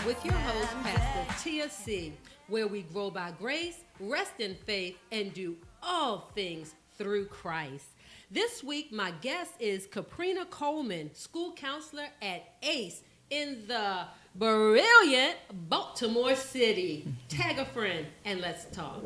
With your host, Pastor Tia C, where we grow by grace, rest in faith, and do all things through Christ. This week, my guest is Kapreena Coleman, school counselor at ACE in the brilliant Baltimore City. Tag a friend and let's talk.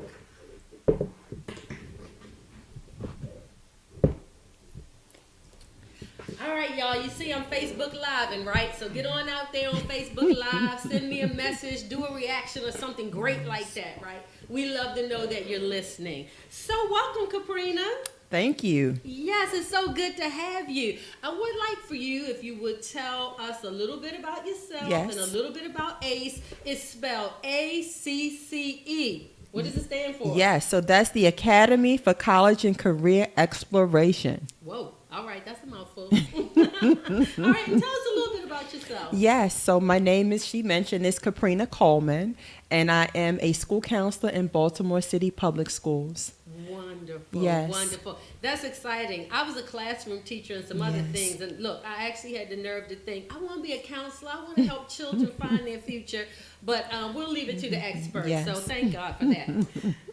All right, y'all, you see I'm Facebook Living, right? So get on out there on Facebook Live, send me a message, do a reaction or something great like that, right? We love to know that you're listening. So welcome, Kapreena. Thank you. Yes, it's so good to have you. I would like for you, if you would tell us a little bit about yourself and a little bit about ACE. It's spelled ACCE. What does it stand for? Yes, so that's the Academy for College and Career Exploration. Whoa. All right, that's a mouthful. All right, and tell us a little bit about yourself. Yes, so my name is, she mentioned, is Kapreena Coleman, and I am a school counselor in Baltimore City Public Schools. Wonderful, yes. Wonderful. That's exciting. I was a classroom teacher and some other things, and look, I actually had the nerve to think, I want to be a counselor, I want to help children find their future, but we'll leave it to the experts, so thank God for that.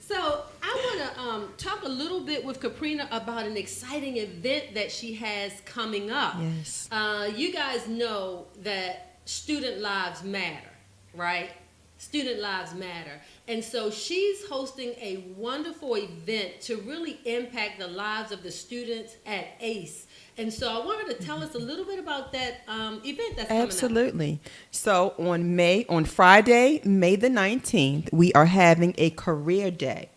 So I want to talk a little bit with Kapreena about an exciting event that she has coming up. Yes. You guys know that student lives matter, right? Student lives matter. And so she's hosting a wonderful event to really impact the lives of the students at ACE. And so I want her to tell us a little bit about that event that's coming up. Absolutely. So on Friday, May the 19th, we are having a career day.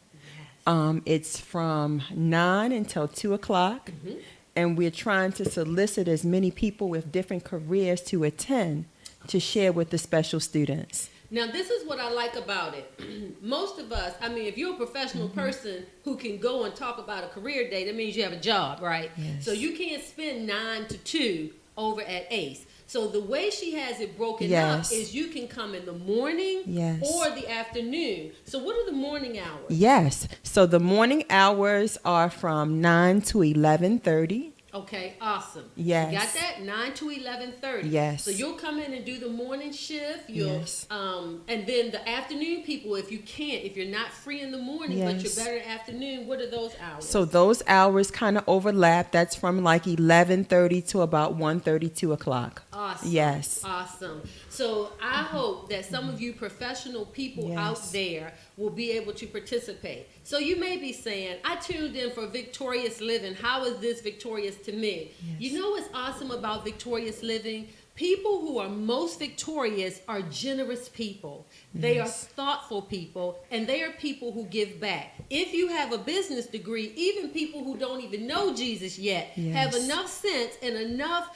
Yes. It's from 9 until 2 o'clock. Mm-hmm. And we're trying to solicit as many people with different careers to attend to share with the special students. Now, this is what I like about it. Most of us, I mean, if you're a professional person who can go and talk about a career day, that means you have a job, right? Yes. So you can't spend 9 to 2 over at ACE. So the way she has it broken up is you can come in the morning or the afternoon. So what are the morning hours? Yes. So the morning hours are from 9 to 11:30. Okay, awesome. Yes. You got that? 9 to 11:30. Yes. So you'll come in and do the morning shift. And then the afternoon people, if you're not free in the morning, but you're better in the afternoon, what are those hours? So those hours kind of overlap. That's from like 11:30 to about 1:30, 2 o'clock. Awesome. Yes. Awesome. So I hope that some of you professional people out there will be able to participate. So you may be saying, I tuned in for Victorious Living. How is this victorious to me? Yes. You know what's awesome about Victorious Living? People who are most victorious are generous people. They are thoughtful people, and they are people who give back. If you have a business degree, even people who don't even know Jesus yet have enough sense and enough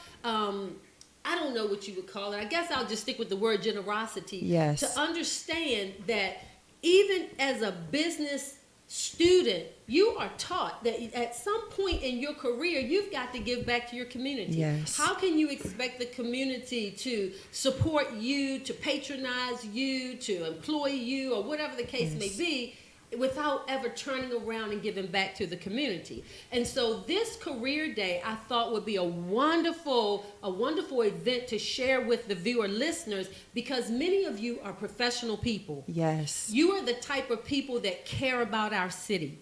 I don't know what you would call it. I guess I'll just stick with the word generosity to understand that even as a business student, you are taught that at some point in your career, you've got to give back to your community. Yes. How can you expect the community to support you, to patronize you, to employ you, or whatever the case may be, without ever turning around and giving back to the community? And so this career day, I thought, would be a wonderful event to share with the viewer listeners, because many of you are professional people. Yes. You are the type of people that care about our city.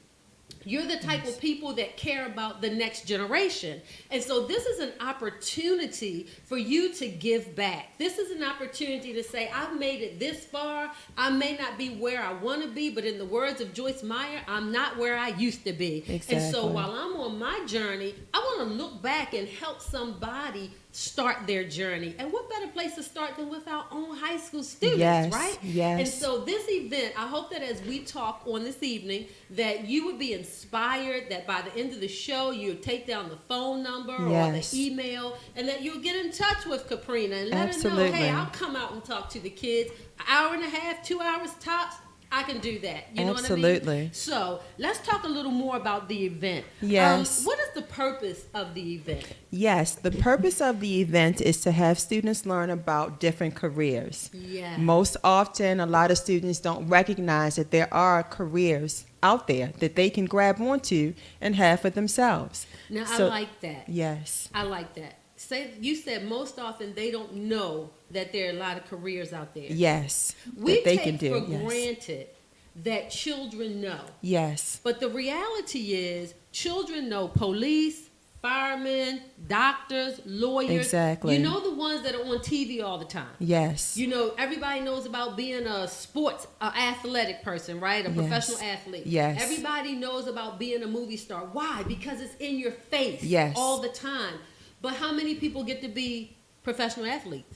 You're the type of people that care about the next generation. And so this is an opportunity for you to give back. This is an opportunity to say, I've made it this far. I may not be where I want to be, but in the words of Joyce Meyer, I'm not where I used to be. Exactly. And so while I'm on my journey, I want to look back and help somebody start their journey. And what better place to start than with our own high school students, right? Yes. And so this event, I hope that as we talk on this evening, that you would be inspired, that by the end of the show, you'll take down the phone number or the email, and that you'll get in touch with Kapreena and let her know, hey, I'll come out and talk to the kids. An hour and a half, 2 hours tops. I can do that. You know what I Absolutely. mean? So let's talk a little more about the event. Yes. What is the purpose of the event? Yes, the purpose of the event is to have students learn about different careers. Yeah. Most often, a lot of students don't recognize that there are careers out there that they can grab onto and have for themselves. Now, So- I like that. Yes, I like that. You said most often they don't know that there are a lot of careers out there. yes, We that they take can do. for Yes, granted that children know. yes, But the reality is children know police, firemen, doctors, lawyers. Exactly. You know the ones that are on TV all the time. yes, You know, everybody knows about being a athletic person, right? A Yes. professional athlete. Yes. Everybody knows about being a movie star. Why? Because it's in your face Yes. all the time. But how many people get to be professional athletes?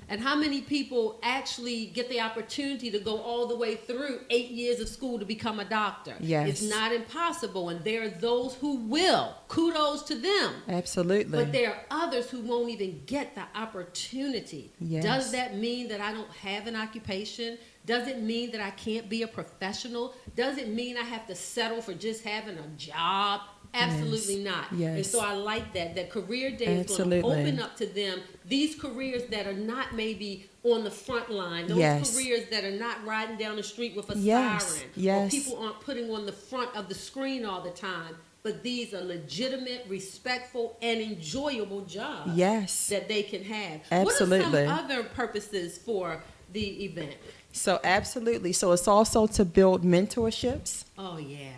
And how many people actually get the opportunity to go all the way through 8 years of school to become a doctor? Yes. It's not impossible, and there are those who will. Kudos to them. absolutely. But there are others who won't even get the opportunity. Yes. Does that mean that I don't have an occupation? Does it mean that I can't be a professional? Does it mean I have to settle for just having a job? Absolutely Yes. not. Yes. And so I like that Career Day is going to Absolutely. open up to them these careers that are not maybe on the front line, those Yes. careers that are not riding down the street with a Yes. siren, Yes. or people aren't putting on the front of the screen all the time. But these are legitimate, respectful, and enjoyable jobs Yes. that they can have. Absolutely. What are some other purposes for the event? So absolutely. So it's also to build mentorships. Oh, yeah.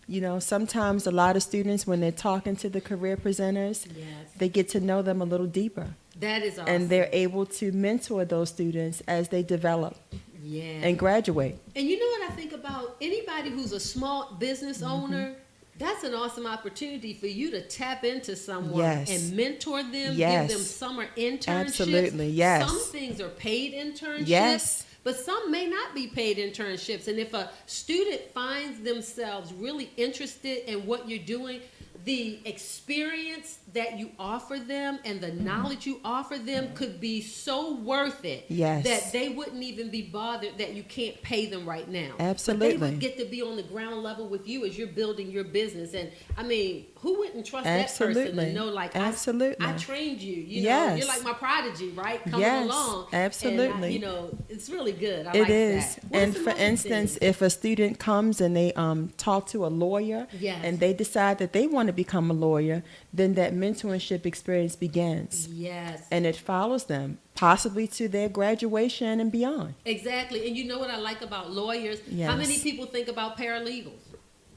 You know, sometimes a lot of students, when they're talking to the career presenters, Yes. they get to know them a little deeper. That is awesome. And they're able to mentor those students as they develop yeah. and graduate. And you know what I think about anybody who's a small business Mm-hmm. owner? That's an awesome opportunity for you to tap into someone Yes. and mentor them, Yes. give them summer internships. Absolutely, yes. Some things are paid internships. Yes. But some may not be paid internships. And if a student finds themselves really interested in what you're doing, the experience that you offer them and the knowledge you offer them could be so worth it Yes. that they wouldn't even be bothered that you can't pay them right now. Absolutely. But they would get to be on the ground level with you as you're building your business. And I mean, who wouldn't trust that person Absolutely. to know, like, Absolutely. I trained you. You know, Yes. you're like my prodigy, right? Coming Yes. along. Absolutely. And you know, it's really good. I It like is. that. What are And some for other instance, things? if a student comes and they talk to a lawyer Yes. and they decide that they want to become a lawyer, then that mentorship experience begins. Yes. And it follows them, possibly to their graduation and beyond. Exactly. And you know what I like about lawyers? Yes. How many people think about paralegals?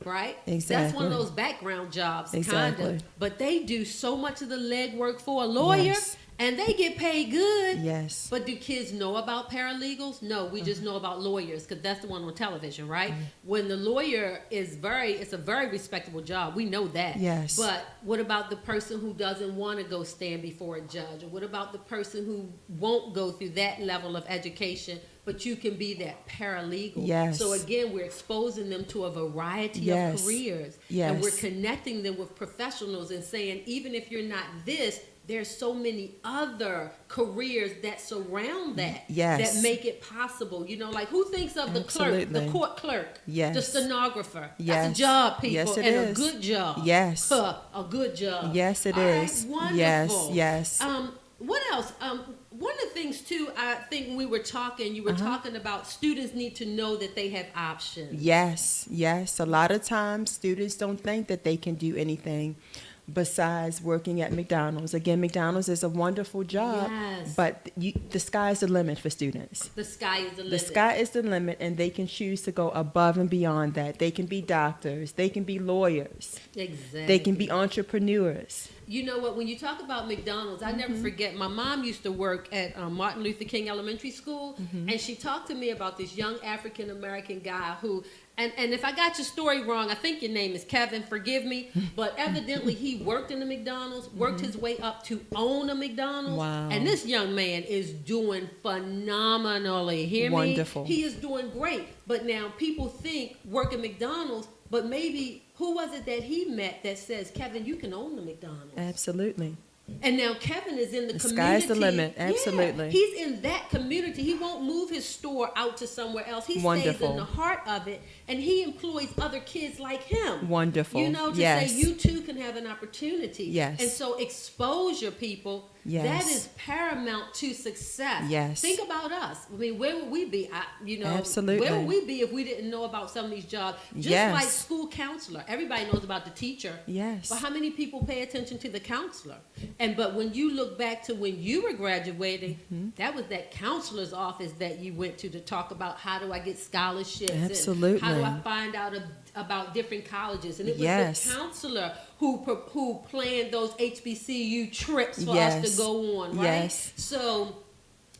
Right? That's Exactly. one of those background jobs, Exactly. kind of. But they do so much of the legwork for a lawyer, Yes. and they get paid good. Yes. But do kids know about paralegals? No, we just know about lawyers because that's the one on television, right? When the lawyer is it's a very respectable job. We know that. Yes. But what about the person who doesn't want to go stand before a judge? Or what about the person who won't go through that level of education, but you can be that paralegal? Yes. So again, we're exposing them to a variety Yes. of careers. Yes. And we're connecting them with professionals and saying, even if you're not this, there's so many other careers that surround that Yes. that make it possible. You know, like who thinks of the clerk, Absolutely. the court clerk, Yes. the stenographer? That's Yes. a job, people, Yes, it and is. a good job. Yes. Huh, a good job. Yes, it All right, is. wonderful. Yes, yes. What else? One of the things too, I think when we were talking, you were talking about students need to know that they have options. Yes, yes. A lot of times students don't think that they can do anything besides working at McDonald's. Again, McDonald's is a wonderful job, Yes. but the sky is the limit for students. The sky is the limit. The sky is the limit, and they can choose to go above and beyond that. They can be doctors, they can be lawyers, Exactly. they can be entrepreneurs. You know what? When you talk about McDonald's, I never forget. My mom used to work at Martin Luther King Elementary School, and she talked to me about this young African American guy who, and if I got your story wrong, I think your name is Kevin. Forgive me, but evidently he worked in the McDonald's, worked his way up to own a McDonald's, Wow. and this young man is doing phenomenally. Hear me? Wonderful. He is doing great. But now people think work at McDonald's, but maybe who was it that he met that says, Kevin, you can own the McDonald's? Absolutely. And now Kevin is in the community. Sky's the limit. Yeah, Absolutely. he's in that community. He won't move his store out to somewhere else. He stays in the heart of it, and he employs other kids like him. Wonderful. You know, to Yes. say you too can have an opportunity. Yes. And so exposure, people, Yes. that is paramount to success. Yes. Think about us. I mean, where would we be? Absolutely. Where would we be if we didn't know about some of these jobs? Just Yes. like school counselor. Everybody knows about the teacher. Yes. But how many people pay attention to the counselor? But when you look back to when you were graduating, that was that counselor's office that you went to talk about how do I get scholarships, Absolutely. and how do I find out about different colleges, and it was Yes. the counselor who planned those HBCU trips for Yes. us to go on, right? Yes. So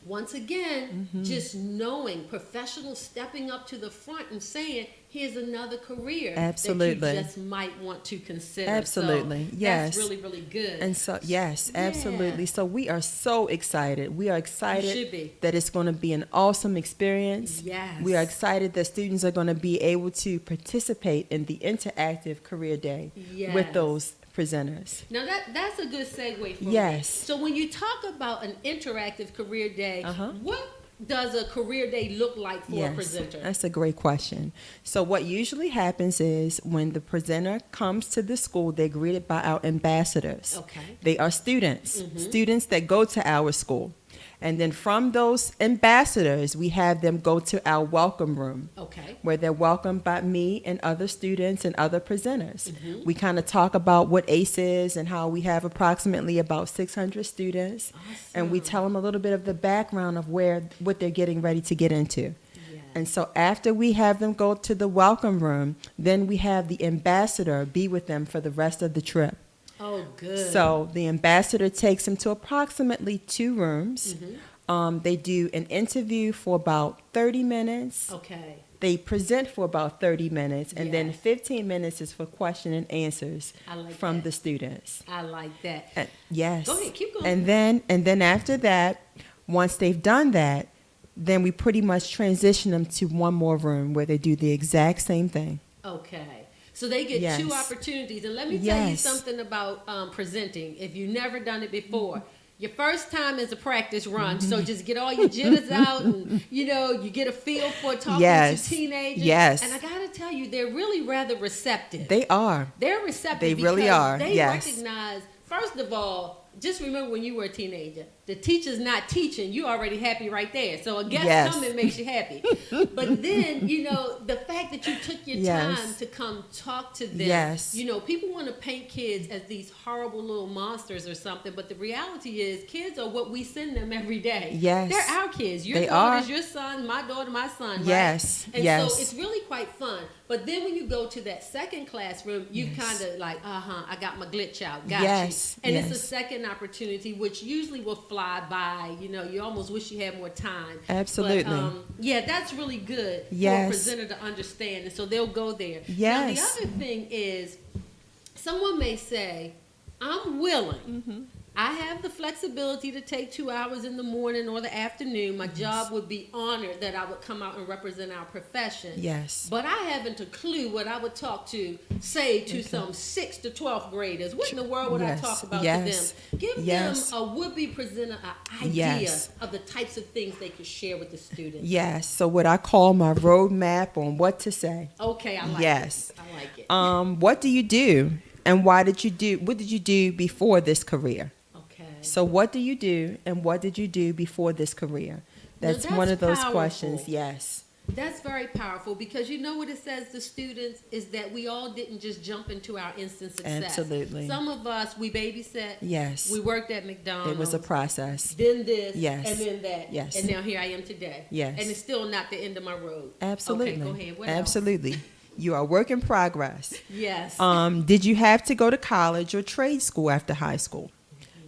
once again, just knowing professionals stepping up to the front and saying, here's another career Absolutely. that you just might want to consider. Absolutely. So Yes. that's really, really good. And so, yes, Yeah. absolutely. So we are so excited. We are You excited should be. that it's going to be an awesome experience. Yes. We are excited that students are going to be able to participate in the interactive career day Yes. with those presenters. Now that's a good segue for me. Yes. So when you talk about an interactive career day, what does a career day look like for a presenter? That's a great question. So what usually happens is when the presenter comes to the school, they're greeted by our ambassadors. Okay. They are students, students that go to our school. And then from those ambassadors, we have them go to our welcome room, Okay. where they're welcomed by me and other students and other presenters. We kind of talk about what ACE is and how we have approximately about 600 students. And we tell them a little bit of the background of what they're getting ready to get into. Yes. And so after we have them go to the welcome room, then we have the ambassador be with them for the rest of the trip. Oh, good. So the ambassador takes them to approximately 2 rooms. They do an interview for about 30 minutes. Okay. They present for about 30 minutes, and then Yes. 15 minutes is for question and answers I like from that. the students. I like that. Yes. Go ahead, keep going. And then after that, once they've done that, then we pretty much transition them to one more room where they do the exact same thing. Okay. So they get Yes. 2 opportunities. And let me tell you Yes. something about presenting. If you've never done it before, your first time is a practice run. So just get all your jitters out and, you get a feel for talking Yes. to teenagers. Yes. And I got to tell you, they're really rather receptive. They are. They're receptive. They really because are, They yes. recognize, first of all, just remember when you were a teenager, the teacher's not teaching, you already happy right there. So a guest Yes. coming makes you happy. But then, the fact that you took your Yes. time to come talk to them. Yes. People want to paint kids as these horrible little monsters or something, but the reality is kids are what we send them every day. Yes. They're our kids. Your They daughter's are. your son, my daughter, my son, right? Yes. And Yes. so it's really quite fun. But then when you go to that second classroom, you kind of like, I got my glitch out. Got Yes. you. And it's Yes. a second opportunity, which usually will fly by. You almost wish you had more time. Absolutely. But, yeah, that's really good for a Yes. presenter to understand. And so they'll go there. Yes. Now, the other thing is, someone may say, I'm willing. I have the flexibility to take 2 hours in the morning or the afternoon. My job would be honored that I would come out and represent our profession. Yes. But I haven't a clue what I would talk to, say, to some 6th to 12th graders. What in the world would Yes. I talk about Yes. to them? Give Yes. them a would-be presenter an idea Yes. of the types of things they could share with the students. Yes. So what I call my roadmap on what to say. Okay, I like Yes. it. I like it. What do you do, and what did you do before this career? Okay. So what do you do, and what did you do before this career? That's one of those powerful. questions. Yes. That's very powerful because you know what it says to students is that we all didn't just jump into our instant success. Absolutely. Some of us, we babysat. Yes. We worked at McDonald's. It was a process. Then this. Yes. And then that. Yes. And now here I am today. Yes. And it's still not the end of my road. Absolutely. Okay, go ahead. What else? Absolutely. You are a work in progress. Yes. Did you have to go to college or trade school after high school?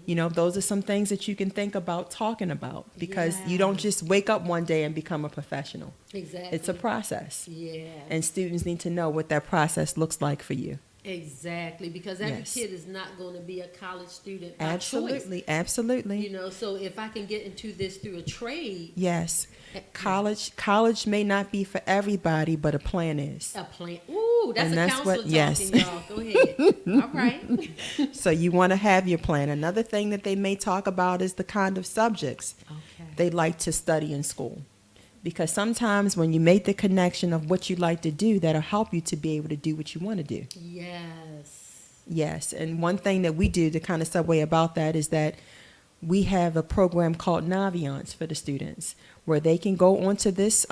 Those are some things that you can think about talking about because you don't just wake up one day and become a professional. Exactly. It's a process. Yeah. And students need to know what that process looks like for you. Exactly, because every Yes. kid is not going to be a college student by Absolutely, choice. absolutely. You know, so if I can get into this through a trade, Yes. yeah, College may not be for everybody, but a plan is. a plan. Ooh, that's And a that's what, counselor yes. talking, y'all. Go ahead. All right. So you want to have your plan. Another thing that they may talk about is the kind of subjects Okay. they like to study in school. Because sometimes when you make the connection of what you like to do, that'll help you to be able to do what you want to do. Yes. Yes, and one thing that we do to kind of segue about that is that we have a program called Naviance for the students, where they can go onto this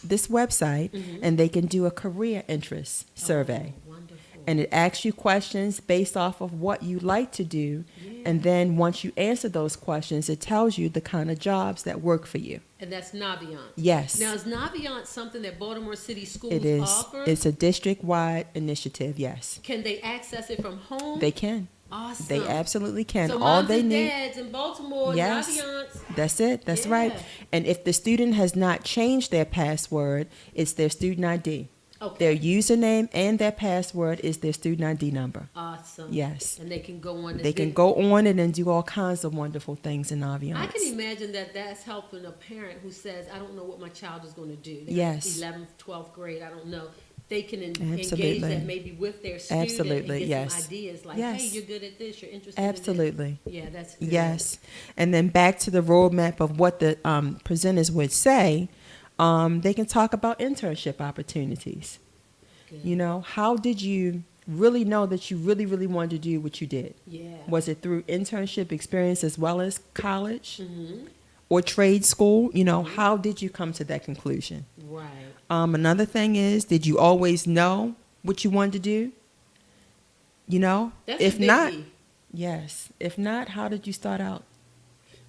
website and they can do a career interest survey. Oh, wonderful. And it asks you questions based off of what you like to do. Yeah. And then once you answer those questions, it tells you the kind of jobs that work for you. And that's Naviance. Yes. Now, is Naviance something that Baltimore City schools It is. offer? It's a district-wide initiative, yes. Can they access it from home? They can. Awesome. They absolutely can. So All moms they and need. dads in Baltimore, Yes. Naviance. That's it. That's Yeah. right. And if the student has not changed their password, it's their student ID. Okay. Their username and their password is their student ID number. Awesome. Yes. And they can go on. They can go on it and do all kinds of wonderful things in Naviance. I can imagine that that's helping a parent who says, I don't know what my child is going to do. They're Yes. 11th, 12th grade, I don't know. They can engage Absolutely. that maybe with their student Absolutely, and get yes. some ideas like, Yes. hey, you're good at this, you're interested Absolutely. in this. Yeah, that's good. Yes. And then back to the roadmap of what the presenters would say, they can talk about internship opportunities. Good. You know, how did you really know that you really, really wanted to do what you did? Yeah. Was it through internship experience as well as college Mm-hmm. or trade school? You know, how did you come to that conclusion? Right. Another thing is, did you always know what you wanted to do? You know, That's if a biggie. not, yes. If not, how did you start out?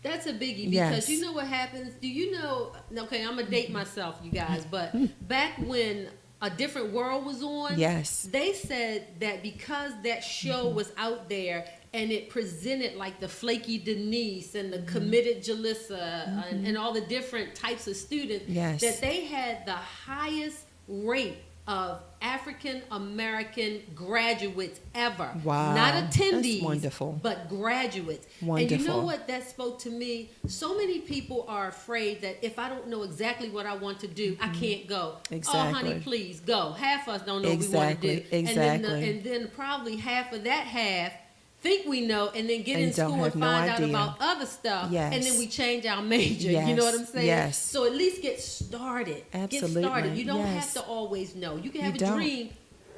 That's a biggie because Yes. you know what happens? Do you know? Okay, I'm going to date myself, you guys, but back when A Different World was on, Yes. they said that because that show was out there and it presented like the flaky Denise and the committed Jalissa and all the different types of students, Yes. that they had the highest rate of African American graduates ever. Wow. Not That's attendees, wonderful. but graduates. And you Wonderful. know what that spoke to me? So many people are afraid that if I don't know exactly what I want to do, I can't go. Exactly. Oh, honey, please go. Half of us don't know what we Exactly, want to do. exactly. And then probably half of that half think we know and then get And in don't school and have no find out idea. about other stuff. Yes. And then we change our major. You Yes, know what I'm saying? yes. So at least get started. Absolutely, Get started. You don't yes. have to always know. You can You have a don't. dream,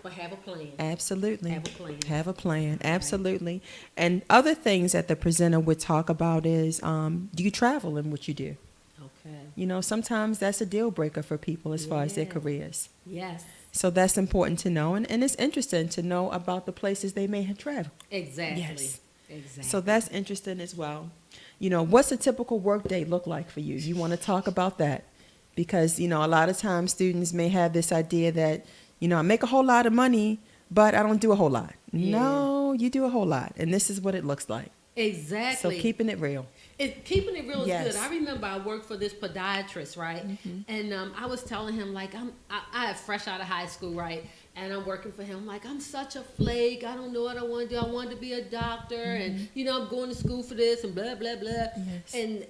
but have a plan. Absolutely. Have a plan. Have a plan. Absolutely. And other things that the presenter would talk about is, do you travel in what you do? Okay. You know, sometimes that's a deal breaker for people as far as their Yeah. careers. Yes. So that's important to know. And it's interesting to know about the places they may have traveled. Exactly. Yes. Exactly. So that's interesting as well. You know, what's a typical work day look like for you? You want to talk about that? Because, you know, a lot of times students may have this idea that, you know, I make a whole lot of money, but I don't do a whole lot. Yeah. No, you do a whole lot. And this is what it looks like. Exactly. So keeping it real. Keeping it real is Yes. good. I remember I worked for this podiatrist, right? And I was telling him like I have fresh out of high school, right? And I'm working for him. Like I'm such a flake. I don't know what I want to do. I wanted to be a doctor, and you know I'm going to school for this and blah blah blah. Yes. And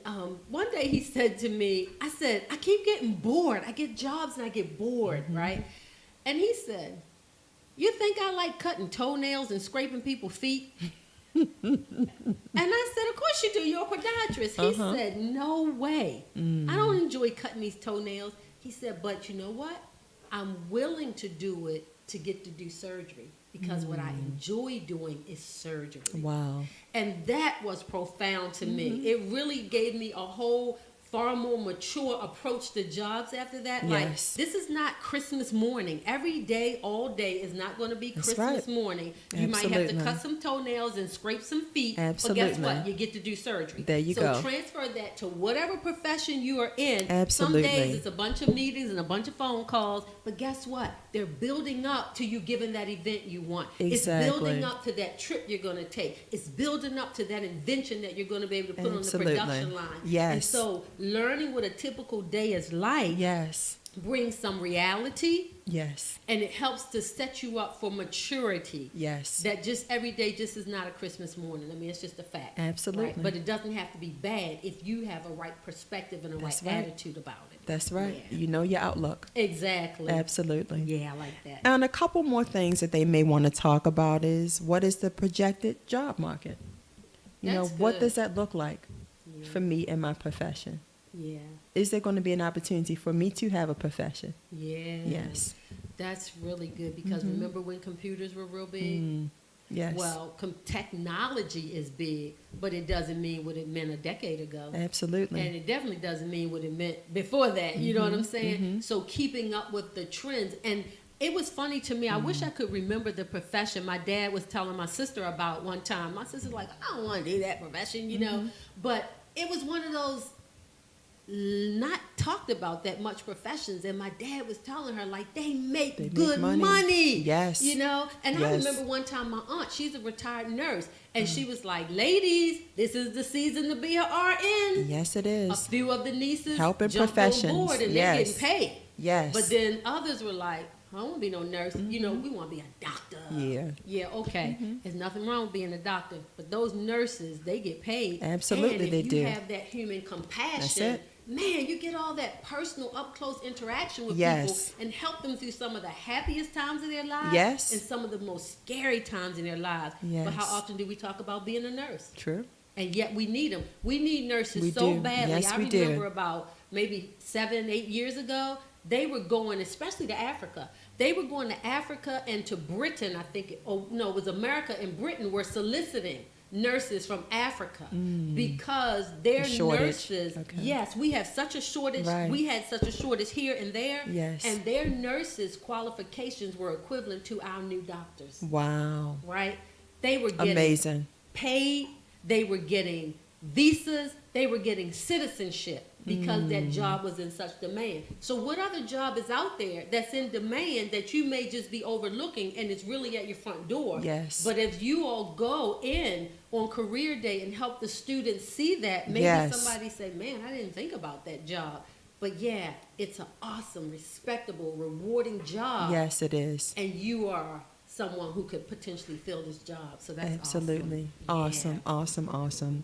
one day he said to me, I said I keep getting bored. I get jobs and I get bored, right? And he said, "You think I like cutting toenails and scraping people's feet?" And I said, of course you do. You're a podiatrist. He said, no way. I don't enjoy cutting these toenails. He said, but you know what? I'm willing to do it to get to do surgery because what I enjoy doing is surgery. Wow. And that was profound to me. It really gave me a whole far more mature approach to jobs after that. Yes. Like, this is not Christmas morning. Every day, all day is not going to be That's Christmas right. morning. You might have to Absolutely. cut some toenails and scrape some feet. Absolutely. But guess what? You get to do surgery. There you so go. transfer that to whatever profession you are in. Absolutely. Some days it's a bunch of meetings and a bunch of phone calls. But guess what? They're building up to you giving that event you want. Exactly. It's building up to that trip you're going to take. It's building up to that invention that you're going to be able to put Absolutely. on the production line. Yes. And so learning what a typical day is like Yes. brings some reality. Yes. And it helps to set you up for maturity. Yes. That just every day just is not a Christmas morning. I mean, it's just a fact. Absolutely. Right? But it doesn't have to be bad if you have a right perspective and a right attitude about it. That's right. Yeah. You know your outlook. Exactly. Absolutely. Yeah, I like that. And a couple more things that they may want to talk about is what is the projected job market? You know, That's what good. does that look like Yeah. for me and my profession? Yeah. Is there going to be an opportunity for me to have a profession? Yeah. Yes. That's really good because remember when computers were real big? Yes. Well, technology is big, but it doesn't mean what it meant a decade ago. Absolutely. And it definitely doesn't mean what it meant before that. You know what I'm saying? So keeping up with the trends. And it was funny to me. I wish I could remember the profession my dad was telling my sister about one time. My sister's like, I don't want to do that profession, you know. But it was one of those not talked about that much professions, and my dad was telling her like they make good money. Yes. You know. And I remember one time my aunt, she's a retired nurse, and she was like, ladies, this is the season to be a RN. Yes, it is. A few of the nieces helping jumped professions. on board and they're getting paid. Yes. But then others were like, I don't want to be no nurse. You know, we want to be a doctor. Yeah. Yeah, okay. There's nothing wrong with being a doctor. But those nurses, they get paid. Absolutely, and they if do. you have that human compassion, That's it. man, you get all that personal, up-close interaction with Yes. people and help them through some of the happiest times of their lives Yes. and some of the most scary times in their lives. Yes. But how often do we talk about being a nurse? True. And yet we need them. We need nurses We so do. badly. Yes, I we do. remember about maybe 7, 8 years ago, they were going, especially to Africa. They were going to Africa and to Britain, I think. It was America and Britain were soliciting nurses from Africa because their nurses, yes, we have such a shortage. Right. We had such a shortage here and there. Yes. And their nurses' qualifications were equivalent to our new doctors. Wow. Right? They were getting Amazing. paid, they were getting visas, they were getting citizenship because that job was in such demand. So what other job is out there that's in demand that you may just be overlooking and it's really at your front door? Yes. But if you all go in on career day and help the students see that, maybe Yes. somebody say, man, I didn't think about that job. But yeah, it's an awesome, respectable, rewarding job. Yes, it is. And you are someone who could potentially fill this job. So that's Absolutely. awesome. Awesome.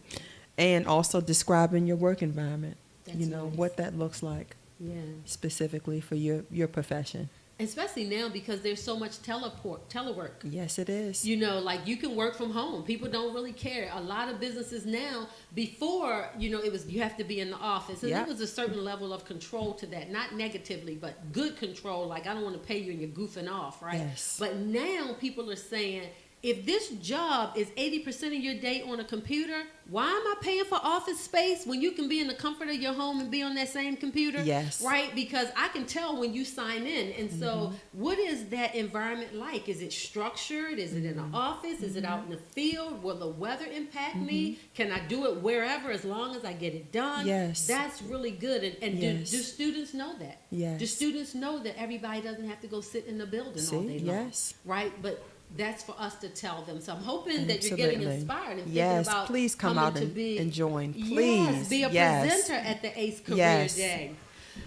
And also describing your work environment. That's you know, nice. what that looks like Yeah. specifically for your profession. Especially now because there's so much telework. Yes, it is. You know, like you can work from home. People don't really care. A lot of businesses now, before, you know, it was you have to be in the office. And Yeah. there was a certain level of control to that. Not negatively, but good control. Like, I don't want to pay you and you're goofing off, right? Yes. But now people are saying, if this job is 80% of your day on a computer, why am I paying for office space when you can be in the comfort of your home and be on that same computer? Yes. Right? Because I can tell when you sign in. And so what is that environment like? Is it structured? Is it in an office? Is it out in the field? Will the weather impact me? Can I do it wherever as long as I get it done? Yes. That's really good. And Yes. do students know that? Yes. Do students know that everybody doesn't have to go sit in the building all day long? Yes. Right? But that's for us to tell them. So I'm hoping that you're getting Absolutely. inspired and thinking Yes, about please come coming out to and, be, and join. Please. Yes, be a Yes. presenter at the ACE Career Yes. Day.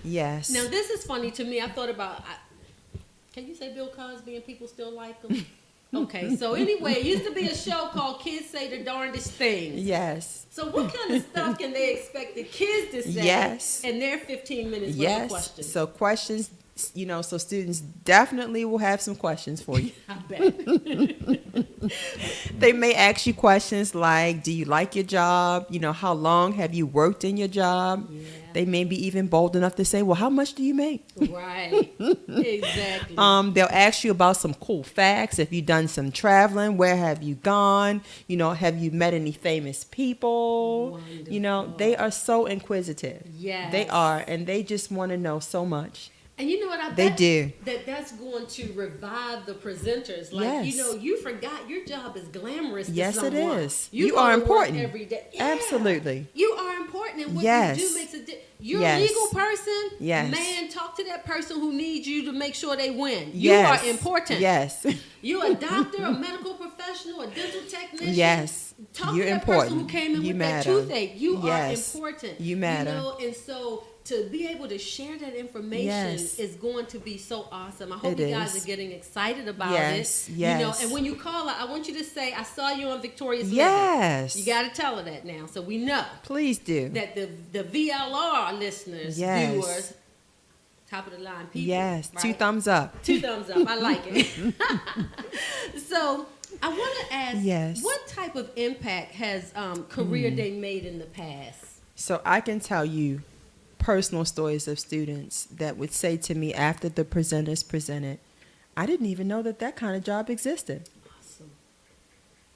Yes. Now this is funny to me. I thought about, can you say Bill Cosby and people still like him? Okay, so anyway, it used to be a show called Kids Say the Darndest Things. Yes. So what kind of stuff can they expect the kids to say Yes. in their 15 minutes worth of Yes. questions? So questions, you know, so students definitely will have some questions for you. I bet. They may ask you questions like, do you like your job? You know, how long have you worked in your job? Yeah. They may be even bold enough to say, well, how much do you make? Right. Exactly. They'll ask you about some cool facts. If you've done some traveling, where have you gone? You know, have you met any famous people? You know, Wonderful. they are so inquisitive. Yes. They are, and they just want to know so much. And you know what I They bet do. that's going to revive the presenters. Like, Yes. you know, you forgot your job is glamorous to Yes, it someone. is. You You go are to work important. every day. Yeah. Absolutely. You are important, and what Yes. you do makes a difference. You're Yes. a legal person. Yes. Man, talk to that person who needs you to make sure they win. Yes. You are important. Yes. You're a doctor, a medical professional, a dental technician. Yes. Talk You're to that important. person who came in You with matter. that toothache. You Yes. are important. You matter. You know, and so to be able to share that information Yes. is going to be so awesome. I hope It you guys is. are getting excited about Yes, it. You know, yes. and when you call her, I want you to say, I saw you on Victorious Living. Yes. You got to tell her that now, so we know Please do. that the VLR listeners, Yes. viewers, top of the line people. Yes. right? 2 thumbs up. 2 thumbs up. I like it. So I want to ask, Yes. what type of impact has Career Day made in the past? So I can tell you personal stories of students that would say to me after the presenters presented, I didn't even know that that kind of job existed. Awesome.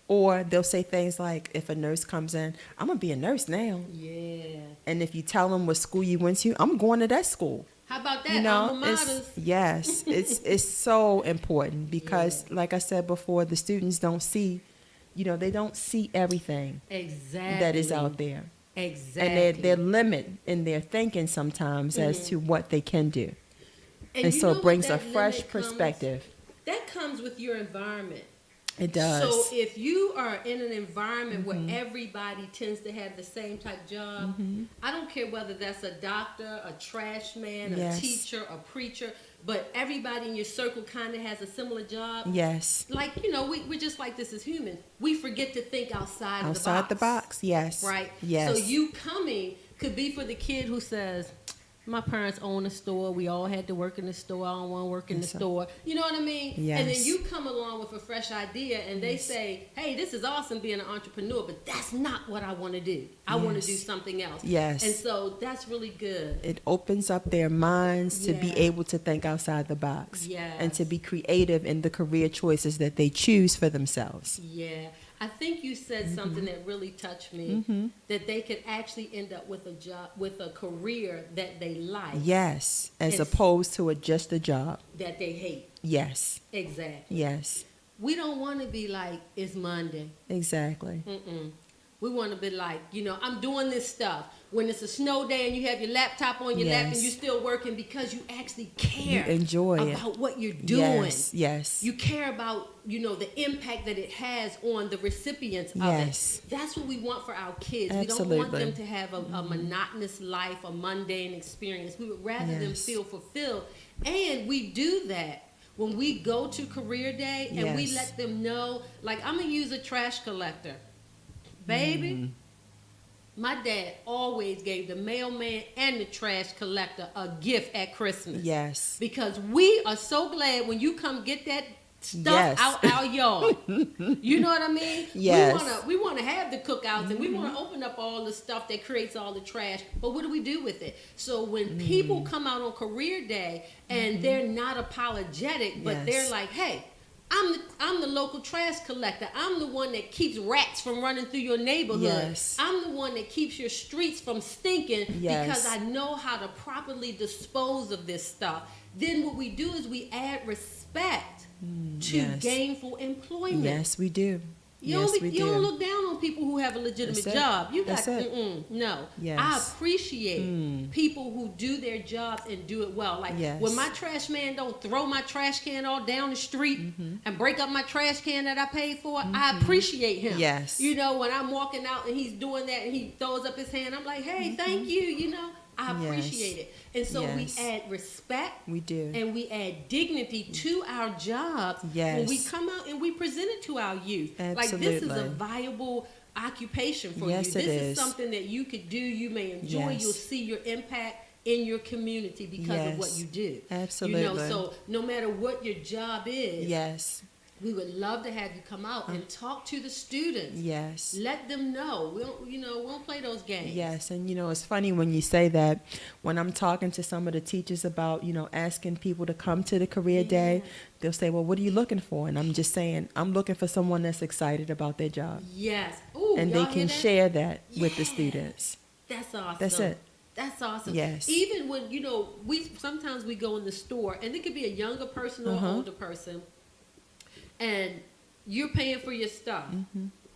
Or they'll say things like, if a nurse comes in, I'm going to be a nurse now. Yeah. And if you tell them what school you went to, I'm going to that school. How about that? You know, Alma maters. yes, it's so important because, like I said before, the students don't see, they don't see everything Exactly. that is out there. Exactly. And they're limited in their thinking sometimes as to what they can do. And you so know it what brings a that fresh limit comes- perspective. That comes with your environment. It does. So if you are in an environment where everybody tends to have the same type job, I don't care whether that's a doctor, a trash man, Yes. a teacher, a preacher, but everybody in your circle kind of has a similar job. Yes. Like, we're just like this as humans. We forget to think outside of Outside the box, yes. Right? Yes. So you coming could be for the kid who says, my parents own a store. We all had to work in the store. I don't want to work in the Yes, sir. store. You know what I mean? Yes. And then you come along with a fresh idea and they say, hey, this is awesome being an entrepreneur, but that's not what I want to do. I want to Yes. do something else. Yes. And so that's really good. It opens up their minds to be Yeah. able to think outside the box. Yes. And to be creative in the career choices that they choose for themselves. Yeah. I think you said something that really touched me, that they could actually end up with a job, with a career that they like, Yes. As It's- opposed to just a job. that they hate. Yes. Exactly. Yes. We don't want to be like, it's Monday. Exactly. Mm-mm. We want to be like, I'm doing this stuff. When it's a snow day and you have your laptop on your lap and Yes. you're still working because you actually care You enjoy it. about what you're doing. Yes. Yes. You care about, the impact that it has on the recipients Yes. of it. That's what we want for our kids. We don't Absolutely. want them to have a monotonous life, a mundane experience. We would rather them Yes. feel fulfilled. And we do that when we go to Career Day and we Yes. let them know, like, I'm going to use a trash collector. Baby, my dad always gave the mailman and the trash collector a gift at Christmas. Yes. Because we are so glad when you come get that stuff Yes. out our yard. You know what I mean? Yes. We want to have the cookouts and we want to open up all the stuff that creates all the trash. But what do we do with it? So when people come out on Career Day and they're not apologetic, but Yes. they're like, hey, I'm the local trash collector. I'm the one that keeps rats from running through your neighborhood. Yes. I'm the one that keeps your streets from stinking Yes. because I know how to properly dispose of this stuff. Then what we do is we add respect to yes. gainful employment. Yes, we do. You Yes, don't, we you do. don't look down on people who have a legitimate That's it. job. You got That's it. no. Yes. I appreciate people who do their jobs and do it well. Like Yes. when my trash man don't throw my trash can all down the street and break up my trash can that I paid for, I appreciate him. Yes. When I'm walking out and he's doing that and he throws up his hand, I'm like, hey, thank you. I Yes. appreciate it. And so Yes. we add respect. We do. And we add dignity to our jobs when Yes. we come out and we present it to our youth. Like this is a Absolutely. viable occupation for Yes, you. it This is. something that you could do, you may enjoy, Yes. you'll see your impact in your community because of what Yes. you do. Absolutely. So no matter what your job is, Yes. we would love to have you come out and talk to the students. Yes. Let them know. We don't play those games. Yes, and it's funny when you say that. When I'm talking to some of the teachers about, asking people to come to the career day, they'll say, well, what are you looking for? And I'm just saying, I'm looking for someone that's excited about their job. Yes. Ooh, And y'all they hear can that? share that with the Yeah. students. That's awesome. That's it. That's awesome. Yes. Even when we sometimes we go in the store and it could be a younger person or an older person, and you're paying for your stuff.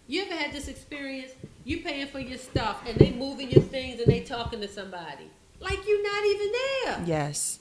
You ever had this experience? You paying for your stuff and they moving your things and they talking to somebody like you're not even there. Yes.